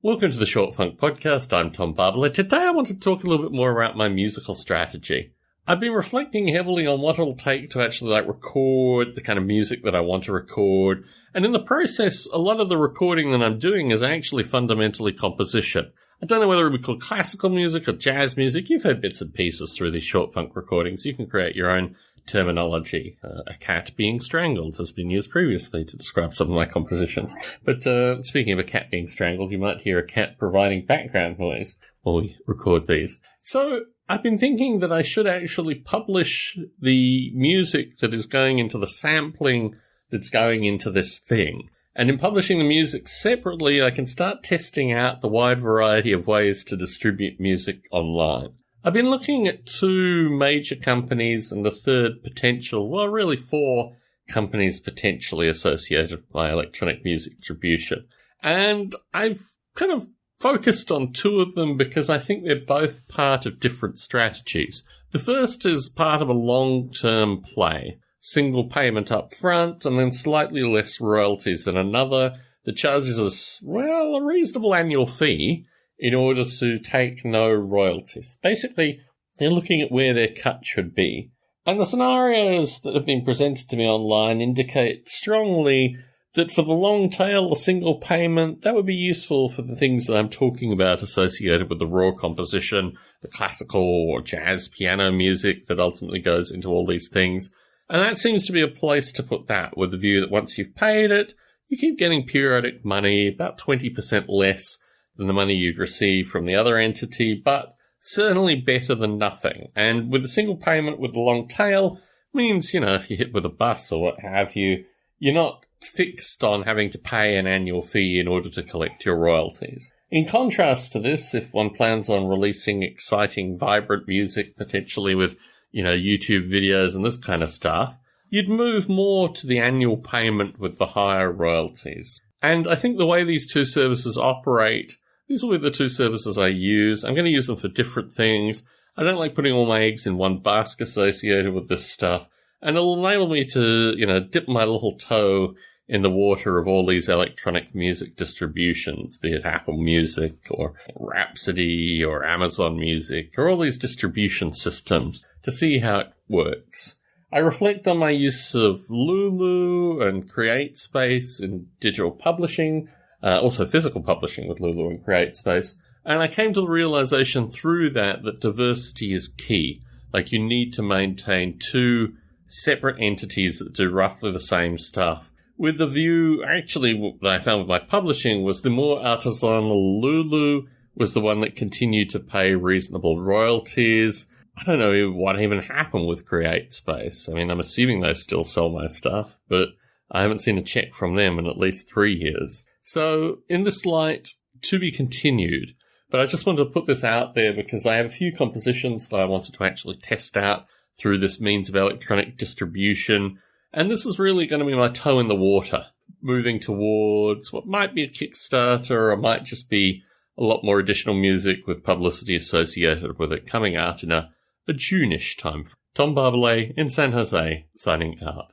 Welcome to the Short Funk Podcast. I'm Tom Barbalet. Today I want to talk a little bit more about my musical strategy. I've been reflecting heavily on what it'll take to actually record the kind of music that I want to record. And in the process, a lot of the recording that I'm doing is actually fundamentally composition. I don't know whether it would be called classical music or jazz music. You've heard bits and pieces through these Short Funk recordings. You can create your own terminology. A cat being strangled has been used previously to describe some of my compositions. But speaking of a cat being strangled, you might hear a cat providing background noise while we record these. So I've been thinking that I should actually publish the music that is going into the sampling that's going into this thing. And in publishing the music separately, I can start testing out the wide variety of ways to distribute music online. I've been looking at two major companies and a third potential, well, really four companies potentially associated with my electronic music distribution. And I've kind of focused on two of them because I think they're both part of different strategies. The first is part of a long-term play, single payment up front and then slightly less royalties than another that charges us, well, a reasonable annual fee in order to take no royalties. Basically, they're looking at where their cut should be. And the scenarios that have been presented to me online indicate strongly that for the long tail, a single payment, that would be useful for the things that I'm talking about associated with the raw composition, the classical or jazz piano music that ultimately goes into all these things. And that seems to be a place to put that, with the view that once you've paid it, you keep getting periodic money, about 20% less than the money you'd receive from the other entity, but certainly better than nothing. And with a single payment with the long tail, means, if you hit with a bus or what have you, you're not fixed on having to pay an annual fee in order to collect your royalties. In contrast to this, if one plans on releasing exciting, vibrant music, potentially with, YouTube videos and this kind of stuff, you'd move more to the annual payment with the higher royalties. And I think the way these two services operate, these will be the two services I use. I'm going to use them for different things. I don't like putting all my eggs in one basket associated with this stuff. And it'll enable me to, dip my little toe in the water of all these electronic music distributions, be it Apple Music or Rhapsody or Amazon Music or all these distribution systems to see how it works. I reflect on my use of Lulu and CreateSpace in digital publishing, also physical publishing with Lulu and CreateSpace, and I came to the realization through that diversity is key. Like, you need to maintain two separate entities that do roughly the same stuff. With the view, actually, that I found with my publishing was the more artisanal Lulu was the one that continued to pay reasonable royalties. I don't know what even happened with CreateSpace. I mean, I'm assuming they still sell my stuff, but I haven't seen a check from them in at least 3 years. So, in this light, to be continued. But I just wanted to put this out there because I have a few compositions that I wanted to actually test out through this means of electronic distribution. And this is really going to be my toe in the water, moving towards what might be a Kickstarter or might just be a lot more additional music with publicity associated with it coming out in a June-ish time. Tom Barbalet in San Jose, signing out.